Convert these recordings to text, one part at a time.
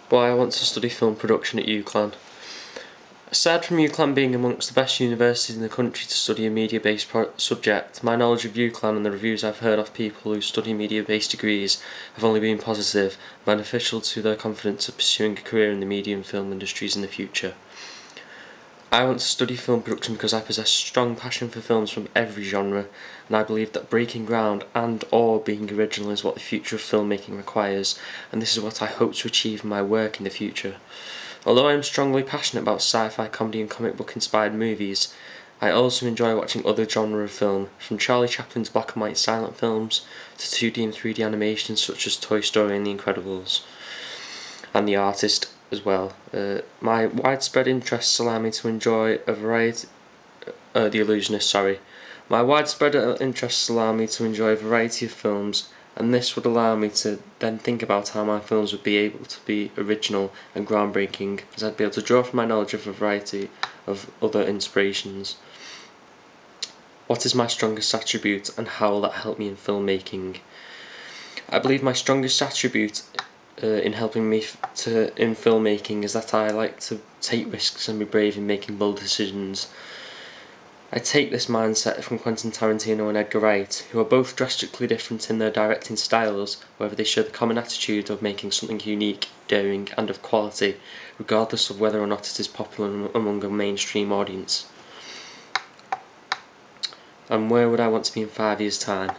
Why I want to study film production at Uclan. Aside from Uclan being amongst the best universities in the country to study a media-based subject, my knowledge of Uclan and the reviews I've heard of people who study media-based degrees have only been positive, beneficial to their confidence of pursuing a career in the media and film industries in the future. I want to study film production because I possess a strong passion for films from every genre, and I believe that breaking ground and/or being original is what the future of filmmaking requires, and this is what I hope to achieve in my work in the future. Although I am strongly passionate about sci-fi, comedy and comic book inspired movies, I also enjoy watching other genres of film, from Charlie Chaplin's black and white silent films to 2D and 3D animations such as Toy Story and The Incredibles, and The Artist as well. My widespread interests allow me to enjoy a variety. The Illusionist, sorry. My widespread interests allow me to enjoy a variety of films, and this would allow me to then think about how my films would be able to be original and groundbreaking, as I'd be able to draw from my knowledge of a variety of other inspirations. What is my strongest attribute, and how will that help me in filmmaking? I believe my strongest attribute in helping me in filmmaking is that I like to take risks and be brave in making bold decisions. I take this mindset from Quentin Tarantino and Edgar Wright, who are both drastically different in their directing styles, however they share the common attitude of making something unique, daring and of quality, regardless of whether or not it is popular among a mainstream audience. And where would I want to be in 5 years' time?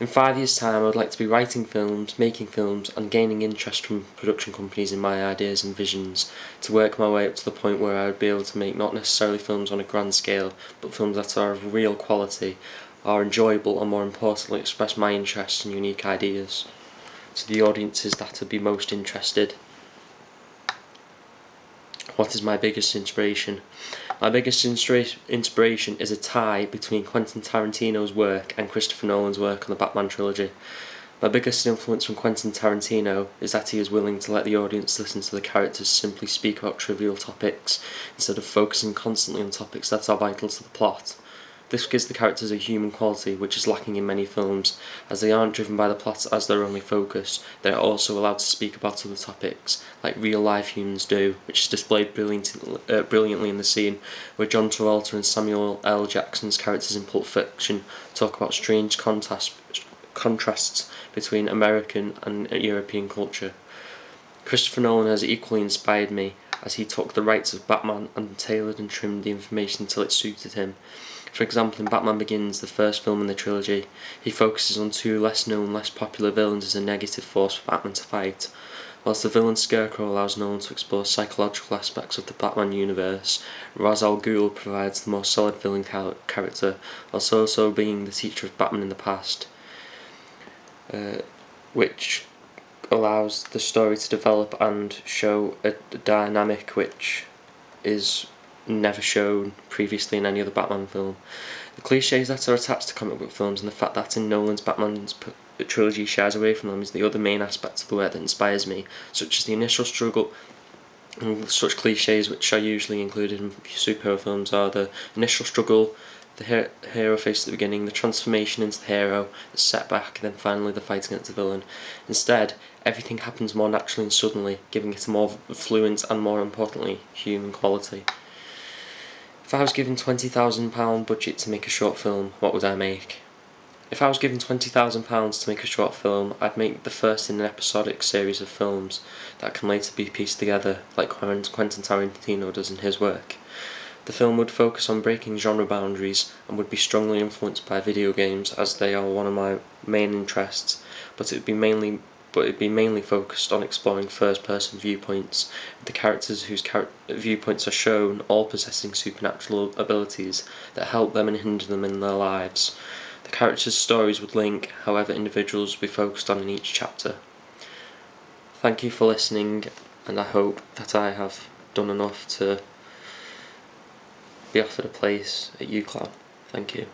In 5 years' time, I would like to be writing films, making films, and gaining interest from production companies in my ideas and visions, to work my way up to the point where I would be able to make not necessarily films on a grand scale, but films that are of real quality, are enjoyable, and more importantly express my interests and unique ideas to the audiences that would be most interested. What is my biggest inspiration? My biggest inspiration is a tie between Quentin Tarantino's work and Christopher Nolan's work on the Batman trilogy. My biggest influence from Quentin Tarantino is that he is willing to let the audience listen to the characters simply speak about trivial topics, instead of focusing constantly on topics that are vital to the plot. This gives the characters a human quality which is lacking in many films, as they aren't driven by the plot as their only focus. They are also allowed to speak about other topics, like real life humans do, which is displayed brilliantly in the scene where John Travolta and Samuel L. Jackson's characters in Pulp Fiction talk about strange contrasts between American and European culture. Christopher Nolan has equally inspired me, as he took the rights of Batman and tailored and trimmed the information until it suited him. For example, in Batman Begins, the first film in the trilogy, he focuses on two less known, less popular villains as a negative force for Batman to fight. Whilst the villain Scarecrow allows Nolan to explore psychological aspects of the Batman universe, Ra's al Ghul provides the more solid villain character, whilst also being the teacher of Batman in the past, which allows the story to develop and show a dynamic which is never shown previously in any other Batman film. The cliches that are attached to comic book films and the fact that in Nolan's Batman trilogy shies away from them is the other main aspect of the work that inspires me, such as the initial struggle. And such cliches which are usually included in superhero films are the initial struggle, the hero faces at the beginning, the transformation into the hero, the setback, and then finally the fight against the villain. Instead, everything happens more naturally and suddenly, giving it a more fluent and, more importantly, human quality. If I was given £20,000 budget to make a short film, what would I make? If I was given £20,000 to make a short film, I'd make the first in an episodic series of films that can later be pieced together, like Quentin Tarantino does in his work. The film would focus on breaking genre boundaries and would be strongly influenced by video games, as they are one of my main interests, but it'd be mainly focused on exploring first-person viewpoints, the characters whose viewpoints are shown all possessing supernatural abilities that help them and hinder them in their lives. The characters' stories would link, however individuals would be focused on in each chapter. Thank you for listening, and I hope that I have done enough to be offered a place at UCLan. Thank you.